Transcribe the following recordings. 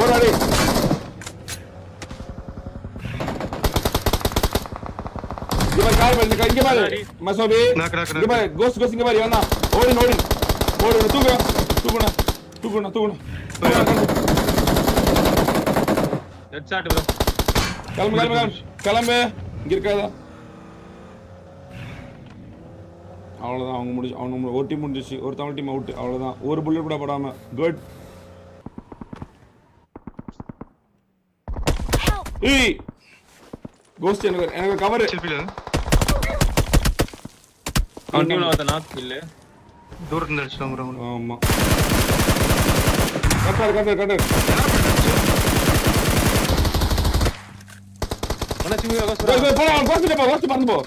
போடாடி. இங்க கால் பண்ணி இங்க பாரு மசோபி. இங்க பாரு கோஸ்ட் இங்க பாரு வந்தா. ஓடு. தூக்குனா. Head shot bro. கிளம்பு. இங்க இருக்காதா? அவ்வளவுதான் அவங்க முடிச்சு. அவன் ஒரு டீம் முடிஞ்சிச்சு. ஒரு தமிழ் டீம் அவுட். அவ்வளவுதான். ஒரு புல்லட் கூட படாம. குட். ஏய் கோஸ்ட் எனக்கு கவர். கண்டினியூ ஆத நாக் இல்ல. தூரத்துல அடிச்சோம் ப்ரோ. ஆமா. கட்டர். மனசுங்க கோஸ்ட் பறந்து போ.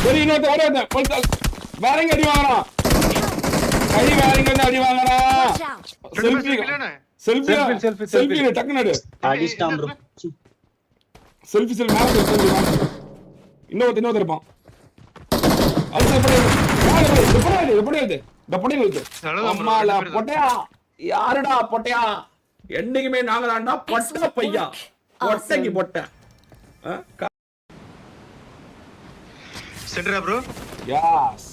சரி இன்னொரு ஓடாத. வேறங்க அடி வாங்குறான். கை வேறங்க அடி வாங்குறான். செல்ஃபி டக்குனு எடு. அடிஸ்டாம் ப்ரோ. செல்ஃபி மேல இன்னொருத்தர் இருப்பான். அது பொட்டையா யாருடா பொட்டையா? என்னைக்குமே நாங்க தான்டா பொட்ட பையா. பொட்டைக்கு பொட்டை. சென்டரா ப்ரோ? யாஸ்.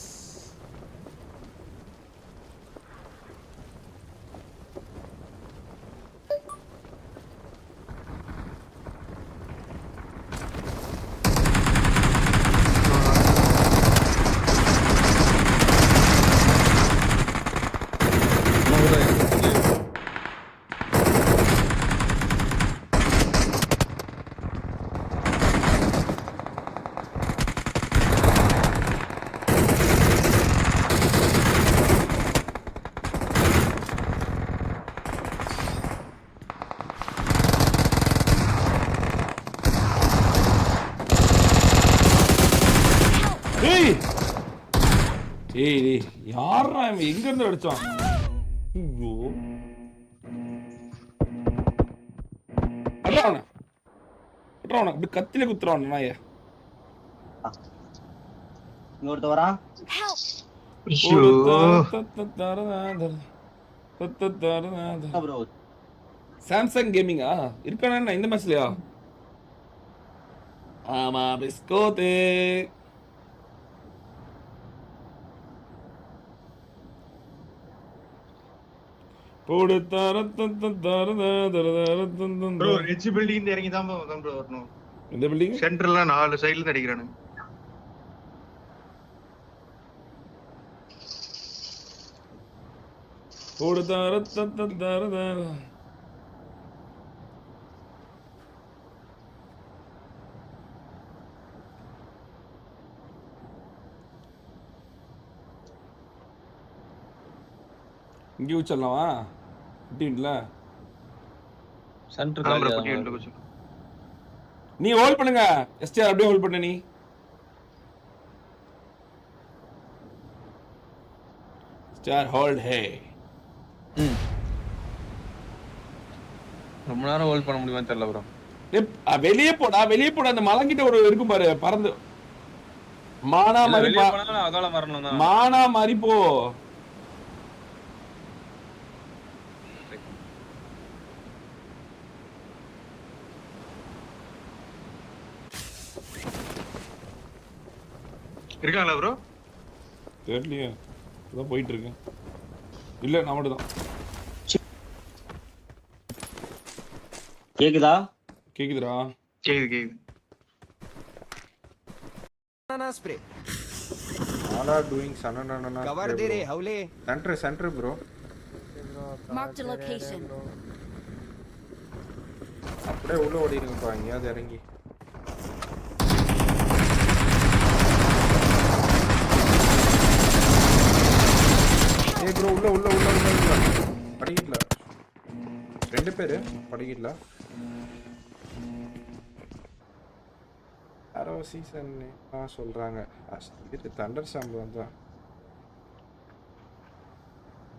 ஏய் யாரா எங்க இருந்து அடிச்சான்? ஐயோ அடறானே அப்படி கத்தில குத்துறானே நாயே. இன்னொருத்த வரா. ஐயோ ப்ரோ சாம்சங் கேமிங்கா இருக்கானே இந்த மேட்ச்லயா? ஆமா பிஸ்கோதே. ப்ரோ ரிட்ஜ் பில்டிங் இறங்கி தான் ப்ரோ வரணும். இந்த பில்டிங் சென்டர்ல 4 சைடுல இருந்து அடிக்கறானுங்க. இங்கே வச்சிடலாமா? டீம்ல சென்டர் காலியா? நீ ஹோல்ட் பண்ணுங்க. எஸ்டிஆர் அப்படியே ஹோல்ட் பண்ணு. நீ எஸ்டிஆர் ஹோல்ட் ஹே. ரொம்ப நேரம் ஹோல்ட் பண்ண முடியுமா தெரியல ப்ரோ. வெளியே போடா. அந்த மலங்கிட்ட ஒரு இருக்கும் பாரு பறந்து. மானா மாதிரி அகால மரணம் தான். மானா மாதிரி போ. இருக்காங்களா ப்ரோ? தெரியலையே. இதான் போயிட்டு இருக்கேன். இல்ல நான் மட்டும் தான். கேக்குதா? கேக்குதுடா. கேக்குது. banana spray. All are doing banana. Cover de re howle. Center bro. Marked a location. அப்படியே உள்ள ஓடிடுங்கப்பா எங்கயாவது இறங்கி. ஏய் ப்ரோ உள்ள படிக்கல. ரெண்டு பேரு படிக்கல. யாரோ சீசன் சொல்றாங்க. இது தண்டர் சாம்பு வந்தா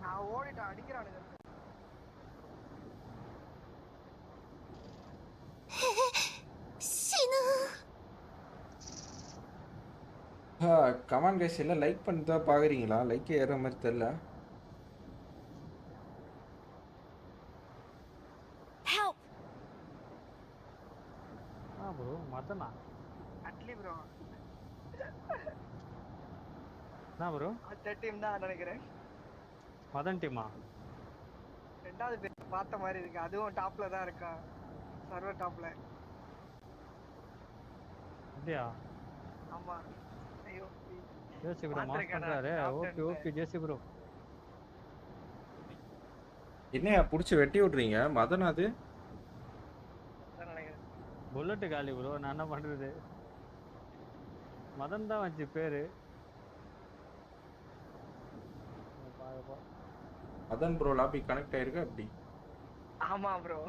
நான் ஓடிட்ட அடிக்கறானுங்க. சினு. கமெண்ட் கைஸ் எல்லாம் லைக் பண்ணிட்டு தான் பாக்குறீங்களா? லைக் ஏற மாதிரி தெரியல. மதனா அட்லி ப்ரோ என்ன ப்ரோ அந்த டீம் தான் நினைக்கிறேன். மதன் டீமா? ரெண்டாவது பேர் பார்த்த மாதிரி இருக்கு. அதுவும் டாப்ல தான் இருக்கா, சர்வர் டாப்ல. அப்படியா? ஆமா. ஐயோ ஜேசி ப்ரோ மாஸ் பண்றாரு. ஓகே ஓகே ஜேசி ப்ரோ. என்னையா புடிச்சு வெட்டி விடுறீங்க மதன்? அது நினைக்கிறேன். புல்லட் காலி ப்ரோ, நான் என்ன பண்றது? மதன் தான் வச்சு பேரு. மதன் ப்ரோ லாபி கனெக்ட் ஆயிருக்கு அப்படி? ஆமா ப்ரோ.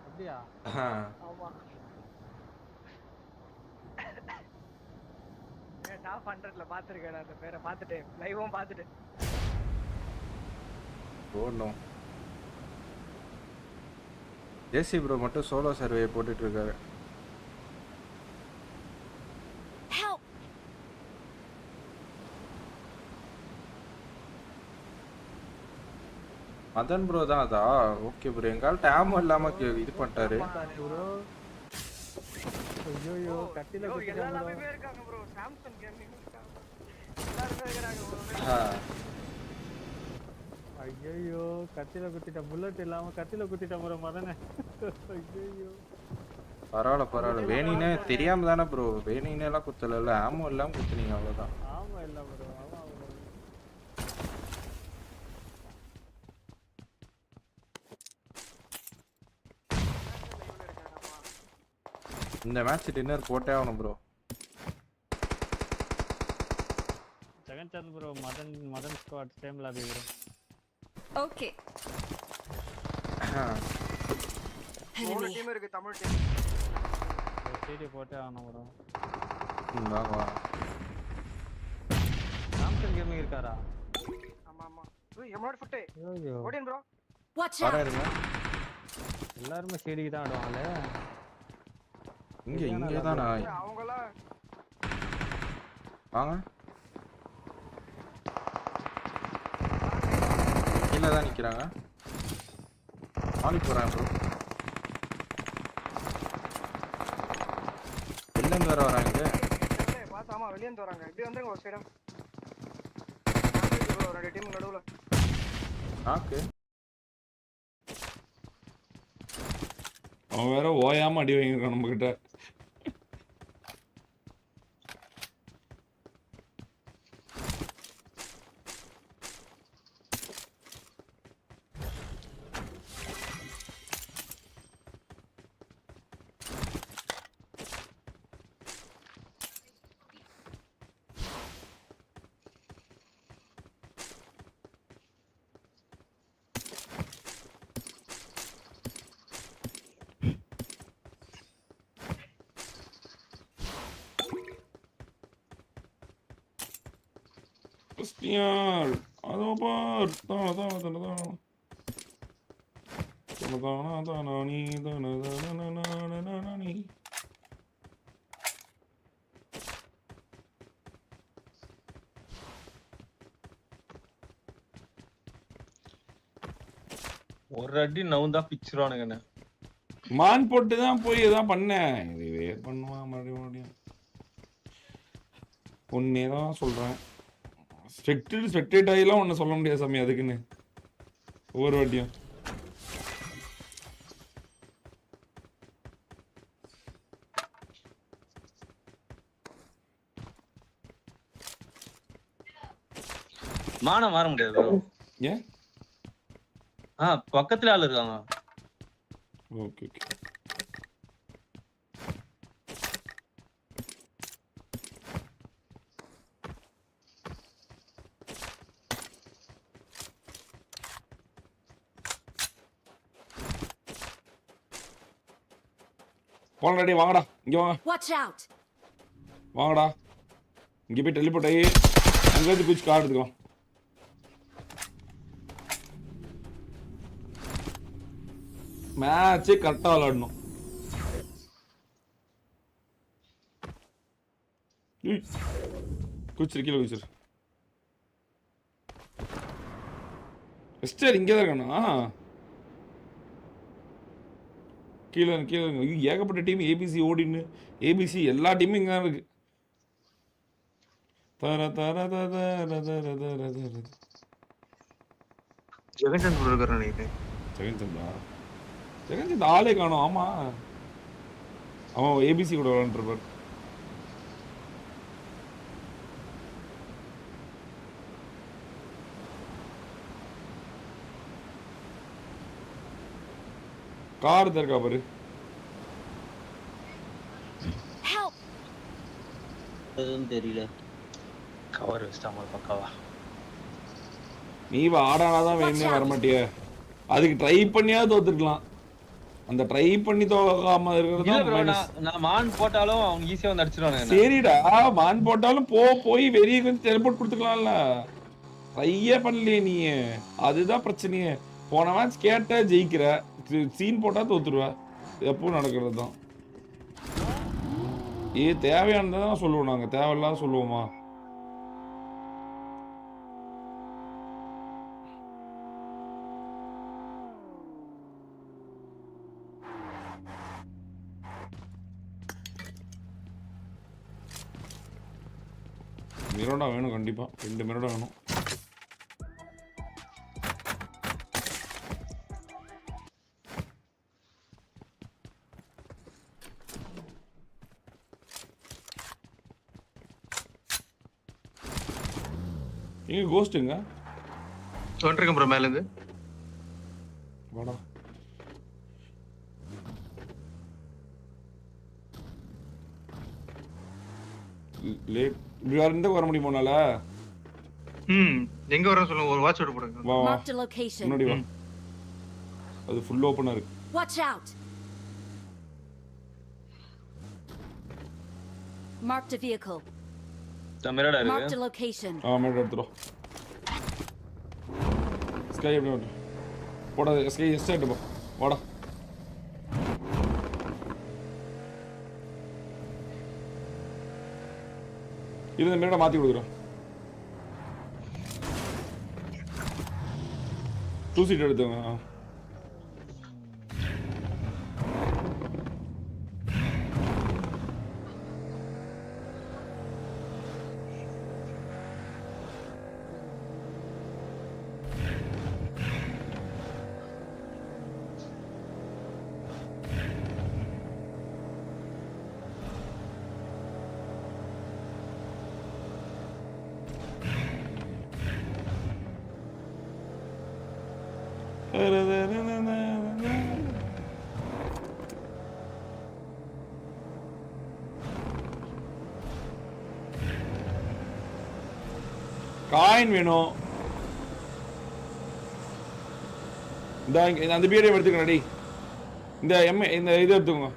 அப்படியா? ஆமா. டாப் 100ல பாத்துர்க்கேன் அந்த பேரை, பார்த்துட்டேன் லைவும் பார்த்துட்டேன். Oh no. ஜேசி ப்ரோ மட்டும் சோலோ சர்வே போட்டுட்டு இருக்காரு. Help! மதன் ப்ரோ தான் அதா? Okay bro. எங்கால் டேம் இல்லாம இது பண்ணிட்டாரு ப்ரோ. ஐயோ கட்டில குத்திட்டாங்க எல்லாரும் இருக்காங்க ப்ரோ. சாம்சங் கேமிங் இருக்காங்க. எல்லாரும் இருக்காங்க. ஐயோ கத்தில குத்திட்ட. புல்லட் இல்லாம கத்தில குத்திட்ட ப்ரோ மதனே. ஐயோ பரவாயில்ல பரவாயில்ல. வேணினே தெரியாம தானே ப்ரோ. வேணினே எல்லாம் குத்தல, ஆமோ இல்லாம குத்துனீங்க அவ்வளவுதான். ஆமா இல்ல ப்ரோ. ஆமா ப்ரோ. இந்த மேட்ச் டின்னர் போட்டே ஆகணும் bro. Second chance bro. Madan squad same lobby bro. Okay. மூணு டீம் இருக்கு, தமிழ் டீம். சீடி போட்டே ஆகணும் ப்ரோ. வாங்க வா. சாம்சங் கேமிங் இருக்காரா? ஆமா ஆமா. Emote food. ஐயோ ஓடின் ப்ரோ. Watch வர out! இருங்க. எல்லாரும் சீடிக்கு தான் ஆடுவாங்களே. இங்க தான் அவங்கலாம் வாங்க. கீழே தான் நிக்கிறாங்க. ஆளி போறாங்க ப்ரோ. வெளில வேற வராங்க. பாத்து ஆமா வெளிய வந்து வராங்க. இப்படி வந்துருங்க ஒரு சைடா. ப்ரோ ரெண்டு டீம் நடுவுல. ஓகே. அவன் வேற ஓயாம அடி வாங்கிருக்கான் நம்ம கிட்ட. Cristian, அதோ பார். ஒரு அடி நவுந்தா பிச்சிருவானுங்க. மான் போட்டு தான் போய் இதான் பண்ணேன். இதுவே பண்ணுவான் மறுபடியும். ஒன்னே தான் சொல்றேன். ஸ்பெக்டேட் ஆகிலாம் ஒன்றும் சொல்ல முடியாது சாமி அதுக்குன்னு ஒவ்வொரு வாட்டியும். மானம் மாற முடியாது. ஏன்? பக்கத்துல ஆள் இருக்காங்க. Okay okay. போனடா வாங்கடா இங்க வாங்க. Watch out! வாங்கடா இங்க போய் டெலிபோர்ட் ஆகி அங்க இருந்து குச்சி கார் எடுத்துக்கலாம். மேட்ச் கரெக்டா விளையாடணும். குச்சிரு கீழே குச்சிரு. எஸ்டர் இங்கே தான் இருக்கானா? கீழே கீழே ஐயோ, ஏகப்பட்ட டீம் ஏபிசி ஓடின்னு ஏபிசி எல்லா டீமும் இங்கே இருக்கு. தர தர தர தர தர தர தர. ஜெகன்சந்த் ப்ரோ இருக்காரு நினைக்கிறேன். ஜெகன்சந்த் ஆளே காணும். ஆமா அவன் ஏபிசி கூட விளாண்டுருப்பார். கார் இருக்கா பாரு. Help! எதுவும் தெரியல. கவர் வச்சிட்டாம பக்காவா. நீ ஆடானாதான் வேணுமே வரமாட்டிய. அதுக்கு ட்ரை பண்ணியா தோத்துருக்கலாம். அந்த ட்ரை பண்ணி தோக்காம இல்ல bro, இருக்கிறது. நான் மான் போட்டாலும் அவங்க ஈஸியா வந்து அடிச்சிடுவானுங்க. சரிடா, மான் போட்டாலும் போய் வெளியே கொஞ்சம் டெலிபோர்ட் கொடுத்துக்கலாம்ல. ட்ரையே பண்ணலையே நீ. அதுதான் பிரச்சனையே. போன மேட்ச் கேட்ட ஜெயிக்கிற, சீன் போட்டா தோத்துருவ. எப்பவும் நடக்கிறது தான். தேவையானதான் சொல்லுவோம் நாங்க, தேவையில்லாத சொல்லுவோமா? மிரோடா வேணும் கண்டிப்பா, 2 மிரோடா வேணும். எங்க கோஸ்ட்டுங்க? வந்துருக்கேன் ப்ரோ மேல இருந்து. வாடா. லேட் வேற எந்த வர முடியுமோனால? எங்க வரேன்னு சொல்லுங்க, ஒரு வாட்ச் அவுட் போடுங்க. வா வா Marked a location. முன்னாடி வா. அது ஃபுல் ஓபனா இருக்கு. Watch out! Marked a vehicle. மிரடா Marked இருக்கு. a location. மேட் எடுத்துறோம். ஸ்கை எப்படி வந்து போடா. ஸ்கை எஸ்ட் போ. வாடா. இது இந்த மிரடா மாத்தி கொடுக்குறோம். 2 சீட் எடுத்துங்க. காயின் வேணும். இந்த அந்த பீடியம் எடுத்துக்கணும். டி இந்த இது எடுத்துக்கோங்க.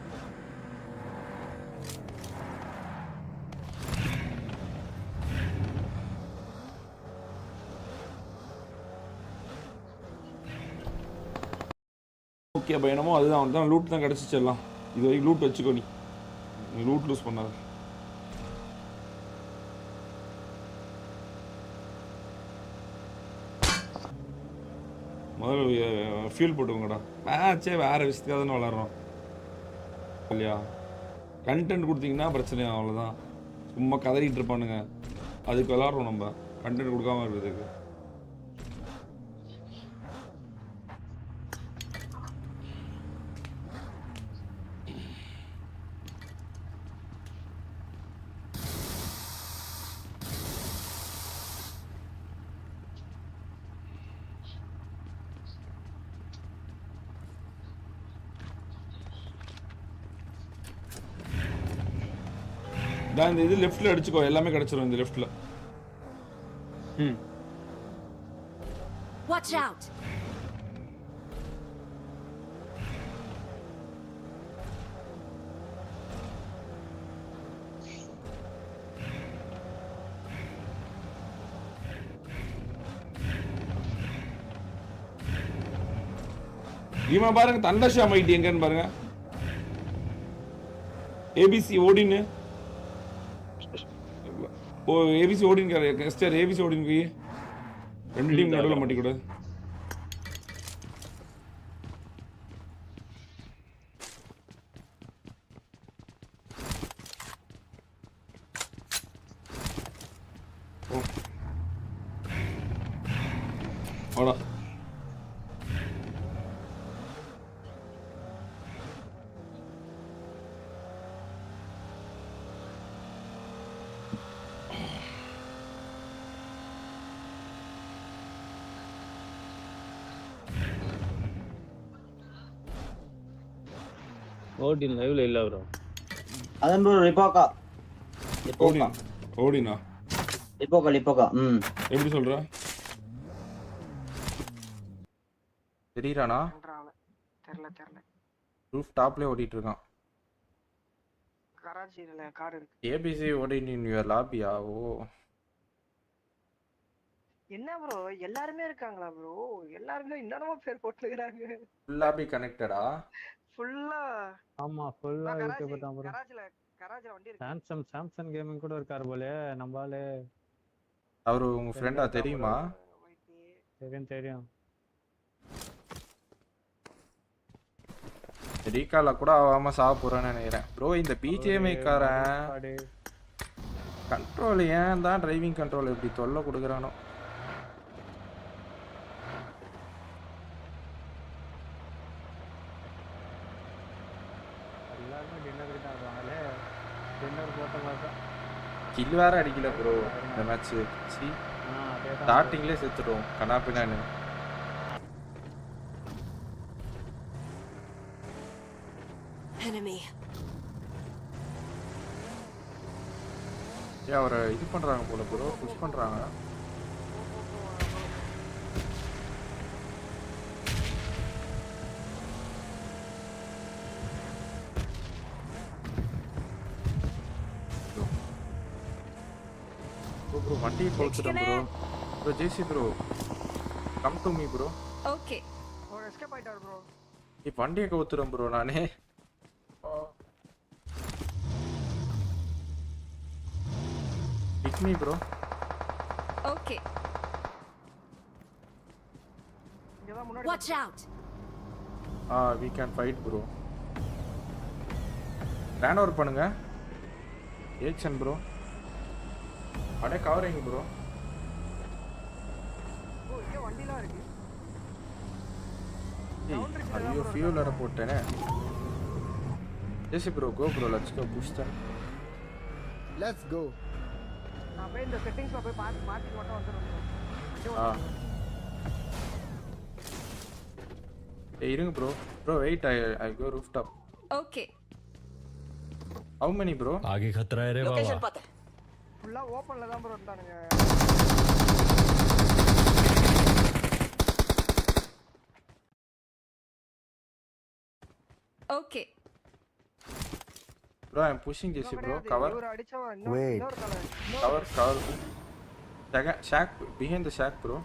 ஓகே பயணமோ அதுதான் லூட் தான் கிடச்சிச்சிடலாம். இது வரைக்கும் லூட் வச்சுக்கோ. நீ லூட் லூஸ் பண்ணாத. முதல்ல ஃபியூல் போட்டுக்கோங்கடா. மேட்சே வேறு விஷயத்துக்காக தானே விளாட்றோம் இல்லையா? கண்டென்ட் கொடுத்தீங்கன்னா பிரச்சனை அவ்வளோதான். சும்மா கதறிட்டு இருப்பானுங்க. அதுக்கு விளாட்றோம் நம்ம, கண்டென்ட் கொடுக்காம இருக்கிறதுக்கு. இந்த இது லெஃப்ட்ல அடிச்சுக்கோ, எல்லாமே கிடைச்சிரும் இந்த லெஃப்ட்ல. Watch out! இவன் பாருங்க, தண்டஷா மைட்டி எங்கன்னு பாருங்க. ஏபிசி ஓடின்னு ஏபிசி ஓடின்னு எஸ்டர் ஏபிசி ஓடின்னு போய் 2 டீம் நடுவில் மாட்டிக்கூடாது. வாடா. ஓடின் லைவ்ல இல்ல ப்ரோ. அதான் ப்ரோ ரிப்போக்கா. ஓடினா ஓடினா ரிப்போக்கா. எப்படி சொல்ற? தெரியுறானா? பண்றாங்க. தெரியல. ரூஃப் டாப்லயே ஓடிட்டு இருக்கான். கராச்சியில கார் இருக்கு. ஏபிசி ஓடின் இன் யுவர் லாபியா? ஓ என்ன ப்ரோ எல்லாருமே இருக்காங்களா ப்ரோ? எல்லாருமே இன்னொரு பேர் போட்டுக்கிறாங்க. ஃபுல் லாபி கனெக்டடா? ஃபுல்லா ஆமா ஃபுல்லா கராச்சி யூடியூப் தான் ப்ரோ. கராச்சில வண்டி இருக்கு. சாம்சங் கேமிங் கூட இருக்காரு போல நம்மாலே. அவரு உங்க ஃப்ரெண்டா தெரியுமா? தெரியும். ரீகால கூட ஆகாம சாக போறேன்னு நினைக்கிறேன் ப்ரோ. இந்த பிஜிஎம்ஐ காரன் கண்ட்ரோல் ஏன் தான் டிரைவிங் கண்ட்ரோல் எப்படி தொல்லை கொடுக்குறானோ. எல்லாருமே டின்னருக்கு தான் வருவாங்களே. டின்னர் போட்ட மாதிரி தான். கில் வேற அடிக்கல ப்ரோ இந்த மேட்ச். அதேதான் ஸ்டார்டிங்லேயே செத்துட்டோம் கனாப்பினான்னு. Enemy. அவரை இது பண்றாங்க போல ப்ரோ, புஷ் பண்றாங்க. ப்ரோ வண்டியை கொளுத்துட்டேன் bro. Bro JC bro come to me bro. Okay. ஒரு எஸ்கேப் ஆயிட்டார் ப்ரோ. வண்டியை கவுத்துறேன் ப்ரோ நானே. Pick me bro. Okay. இங்க தான் முன்னாடி. Watch out. We can fight bro. Ran over பண்ணுங்க. Action bro. அட கவரிங் bro. ஓ இங்க வண்டிலாம் இருக்கு. ஐயோ ஃபியூல் அட போட்டேனே. Yes bro, go bro, let's go push them. Let's go. நான் போய் இந்த செட்டிங்ஸ்ல போய் மாத்தி மட்டும் வந்துறேன். ஏய் இருங்க bro. Bro wait, I go rooftop. Okay. How many bro? आगे खतरा है रे बाबा. Location पता. ஃபுல்லா ஓபன்ல தான் ப்ரோ இருந்தானுங்க. Okay. Bro, I'm pushing this bro. Cover. இவர அடிச்சவன் இன்னொரு Cover. Shack behind the shack bro.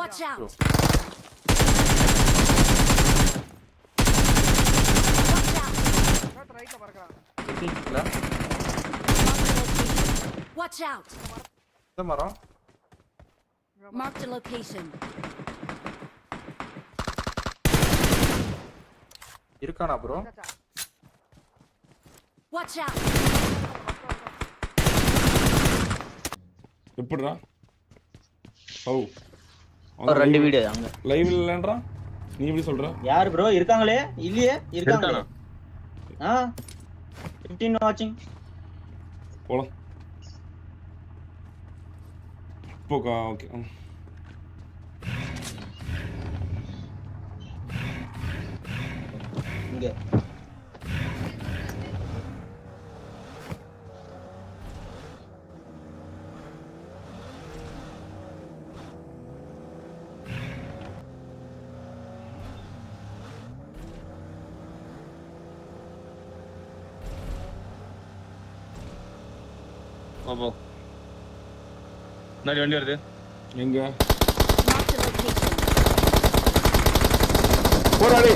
Watch out. Bro. Watch out. ரைட்ல பறக்குறான். Hitting Watch out. இந்த மரம். Marked a location. இருக்கானா bro? Watch out. எப்படிடா? ஓ ரெண்டு வீடு அங்க. லைவ்ல இல்லன்றா? நீ எப்படி சொல்ற? யார் ப்ரோ இருக்காங்களே? இல்லையே இருக்காங்களே. 15 வாட்சிங். போலாம். போகா ஓகே. இங்க போ. முன்னாடி வண்டி வருது. எங்க? Marked a location. போடாடி.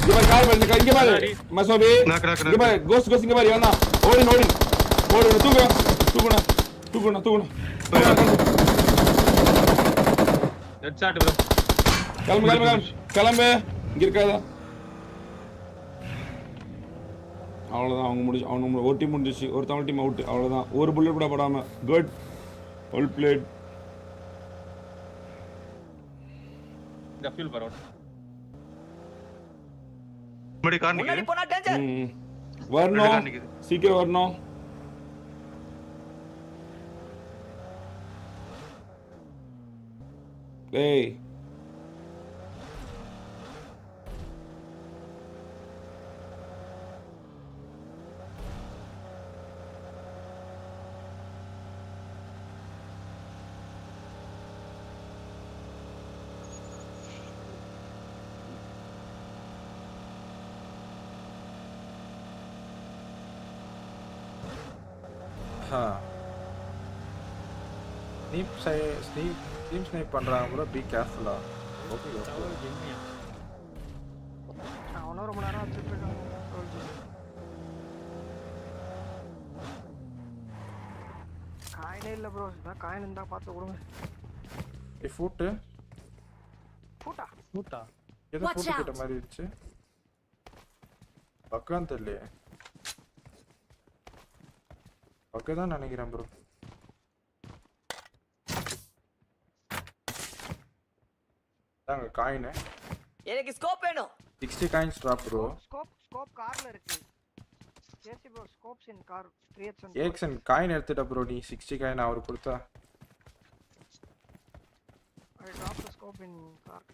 இங்க கால் பண்ணு இங்க பாரு. மசோபி. இங்க பாரு கோஸ்ட் இங்க பாரு வந்தா. ஓடி. தூக்குனா. Head shot bro. கிளம்பு. இங்க இருக்காதா? அவ்வளோதான் அவங்க ஒரு டீம் முடிஞ்சிச்சு, ஒரு தமிழ் டீம் அவுட், அவ்வளோதான். ஒரு புல்லட் கூட படாமல். Good, well plate. இந்த ஃபியூல் பரவாயில்ல. முன்னாடி கார் நிக்குது. வரணும், சீக்கிரம் வரணும். ஏய் ஸ்னீப் ஸ்னைப் பண்றாங்க ப்ரோ, பி கேர்ஃபுல்லா. ஓகே அவனும் ரொம்ப நேரம் வச்சுட்டு இருக்கான். காயினே இல்ல ப்ரோ, இதான் காயின் இருந்தா பார்த்து கொடுங்க. ஃபுட் ஃபூட்டா கூட்டா ஏதோ Watch ஃபுட் out. கிட்ட மாதிரி இருந்துச்சு. பக்கம் தெரியல, பக்கம் தான் நினைக்கிறேன் ப்ரோ. தாங்க காயின், எனக்கு ஸ்கோப் வேணும். 60 காயின்ஸ் ட்ராப் ப்ரோ. ஸ்கோப் கார்ல இருக்கு. JC bro, scopes in car crates and action coin எடுத்துட்ட ப்ரோ. நீ 60 காயின் அவர் கொடுத்தா. I drop the scope in car.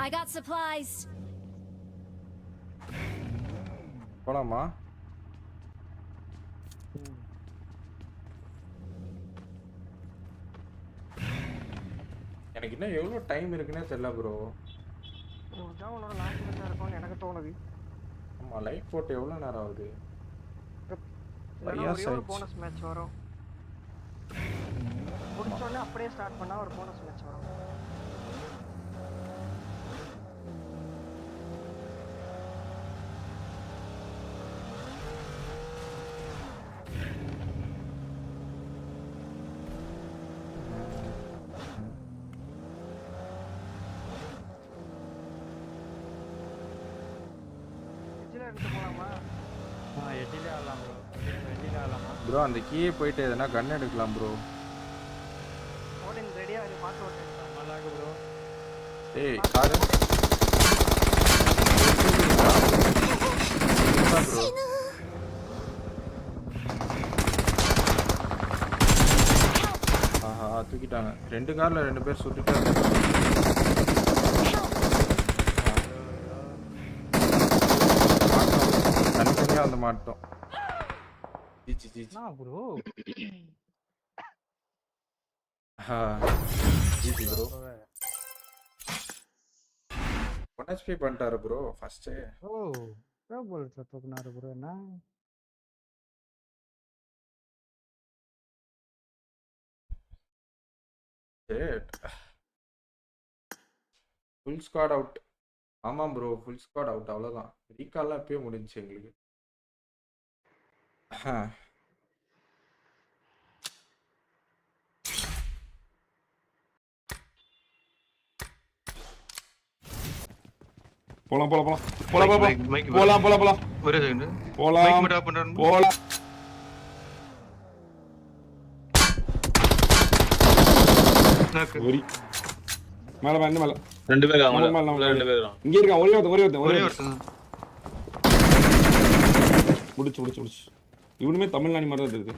I got supplies. போலாமா? எனக்கு இன்னும் எவ்வளோ டைம் இருக்குன்னே தெரியல ப்ரோ. இதான் உன்னோட லாஸ்ட் மேட்சா இருக்கும்னு எனக்கு தோணுது. ஆமாம், லைட் போட்டு எவ்வளோ நேரம் ஆகுது? இல்லைன்னா ஒரு போனஸ் மேட்ச் வரும். முடிச்சோடனே அப்படியே ஸ்டார்ட் பண்ணா ஒரு போனஸ் மேட்ச் வரும். ப்ரோ அந்த கீயே போயிட்டு எதனா கன் எடுக்கலாம் ப்ரோ. ஓடின் ரெடியா இரு, பாத்து ஓடு. நல்லா இருக்கு ப்ரோ. ஏய் கார் ப்ரோ. ஆஹா தூக்கிட்டாங்க. 2 கார்ல 2 பேர் சுட்டுட்டு தனித்தனியா வந்து மாட்டோம். Bro GG bro. 1 HP பண்ணிட்டாரு ப்ரோ ஃபர்ஸ்ட். ஓ क्या बोल रहा था अपना ப்ரோ என்ன ஃபுல் ஸ்குவாட் அவுட். ஆமாம் ப்ரோ, ஃபுல் ஸ்குவாட் அவுட். அவ்வளோதான், ரீகால்லாம் இப்பயே முடிஞ்சிச்சு எங்களுக்கு. போலாம் போலாம் போலாம் போலாம் போலாம் போலாம் போலாம் ஒரே செகண்ட் போலாம் மைக் மட்டும் ஆஃப் பண்றேன். போலாம். ஒரி மேல மேல மேல 2 பேர் மேல இருக்காங்க. மேல 2 பேர் இருக்காங்க. இங்க இருக்கான். ஒரே ஒரே ஒருத்தன் ஒருத்தன் முடிச்சு. இவனுமே தமிழ்நாடு மாதிரி தான் இருக்கு.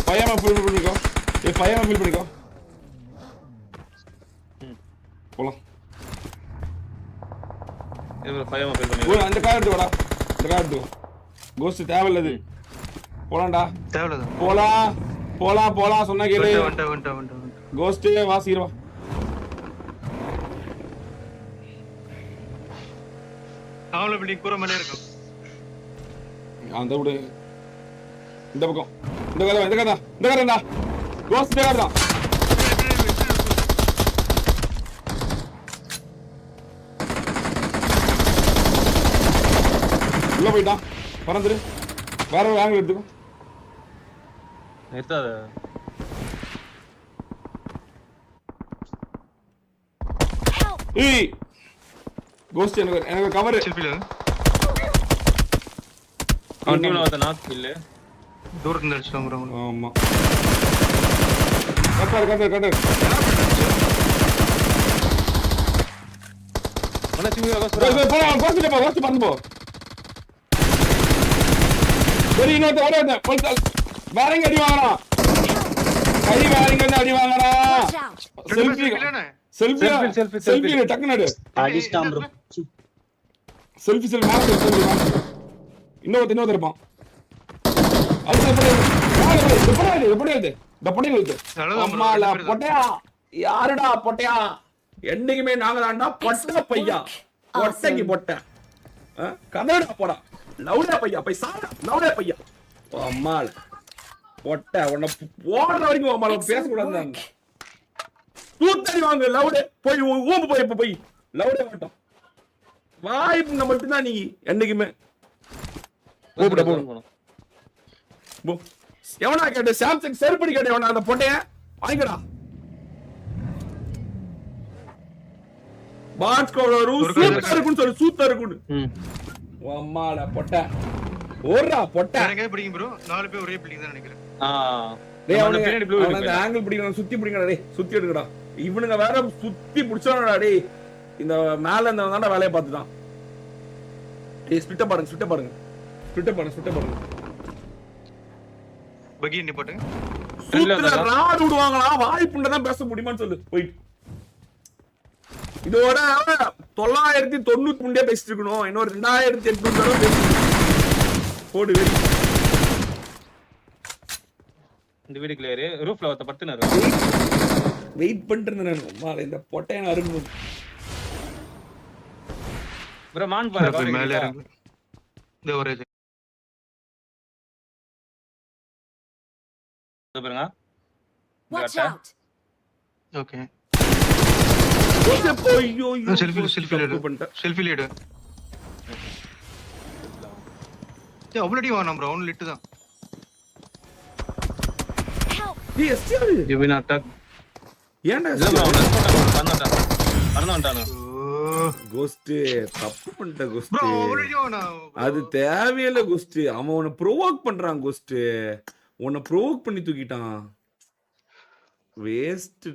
பையமா ஃபுல் பண்ணிக்கோ. பையமா ஃபுல் பண்ணிக்கோ. போலாம். இது ஃபைவ் ஃபைல் பண்ணி. அந்த கார் எடுத்து வாடா. இந்த கார் எடுத்து. கோஸ்ட் தேவையில்லது. போலாம்டா. தேவலதா. போலாம் சொன்னா கேளு. வந்துட்ட. கோஸ்ட் வாசிரவா. அவள பில்டிங் பூரா மேலே இருக்கும். அந்த விடு. இந்த பக்கம். இந்த காரடா. கோஸ்ட் காரடா. உள்ள போயிட்டான். பறந்துரு. வேற ஒரு ஆங்கிள் எடுத்துக்கோ. நிறுத்தாத. ஏய் கோஸ்ட் எனக்கு கவர். செல்ஃபில அவன் டீம்ல ஒருத்த நாக் இல்ல. தூரத்துல இருந்து அடிச்சிட்டான் ப்ரோ. ஆமா கட்டர் ஒண்ணு சிமியா கோஸ்ட் பண்ணு போ. சரி இன்னொருத்த ஓட வேறங்க அடி வாங்கறான். கை வேறங்க அடி வாங்கறான். Watch out! செல்ஃபி டக்குனு எடு. அடிச்சிட்டான் ப்ரோ. செல்ஃபி இன்னொருத்த இருப்பான். அது பொட்டையா யாருடா பொட்டையா? என்னைக்குமே நாங்க தான்டா பொட்ட பையா. பொட்டைக்கு பொட்டை கதடா போடா. லவுடா பையா போய் சாடா. லவுடா பையா அம்மால பொட்டை உன்னை போடுற வரைக்கும் அம்மால பேசக்கூடாது. தூத்தடி வாங்க லவுடே போய் ஊம்பு போய் இப்ப போய் லவுடே மாட்டோம். வாய்ப்பு மட்டும்தான் நீ என்னைக்குமே கூப்பிட போகணும். எவனா கேட்ட சாம்சங் செருப்படி கேட்ட எவனா அந்த பொட்டைய வாங்கிக்கடா. பாட்ஸ்கோட சூத்தா இருக்குன்னு சொல்லு. சூத்தா இருக்குன்னு அம்மால பொட்டை ஓடுறா பொட்டை. எனக்கு பிடிக்கும் ப்ரோ. 4 பேர் ஒரே பில்டிங் தான் நினைக்கிறேன். டேய் அவனுக்கு பின்னாடி ப்ளூ அந்த ஆங்கிள் பிடிக்கணும். சுத்தி பிடிங்கடா டேய். சுத்தி எடுக்கடா. இவனுங்க வேற சுத்தி பிடிச்சானடா டேய். இந்த மேல இருந்தவன் வேலைய பார்த்துட்டான். டேய் ஸ்பிட்ட பாருங்க. பகி என்ன போட்டுங்க. சூத்துல ராட் விடுவாங்களா? வாய்ப்புண்ட தான் பேச முடியுமான்னு சொல்லு போய். இதோட 993 பேசிட்டு இருக்கணும். இன்னொரு 2800 பேசணும். போடு வெரி. இந்த வீடு கிளியர். ரூஃப்ல ஒருத்த படுத்துனாரு. வெயிட் பண்ணிட்டு இருந்தேன் நான். இந்த பொட்டையை நான் அறுக்கணும். ப்ரோ மான் பாரு மேல இறங்கு. இந்த ஒரே பாருங்க. Watch out! ஓகே. ஐயோ செல்ஃபி எடு. டேய் அவ்வளோடி வாங்க ப்ரோ. அவன் லிட்டு தான். டேய் எஸ்டிஆர் யூவின் அட்டாக். ஏன்டா இல்ல ப்ரோ வரணும்டானு. கோஸ்ட் தப்பு பண்ணிட்ட கோஸ்ட். ப்ரோ அவ்வளோடி வாங்க. அது தேவையில்லை கோஸ்ட். அவன் உன்னை ப்ரோவோக் பண்றான் கோஸ்ட். உன்னை ப்ரோவோக் பண்ணி தூக்கிட்டான். வேஸ்ட்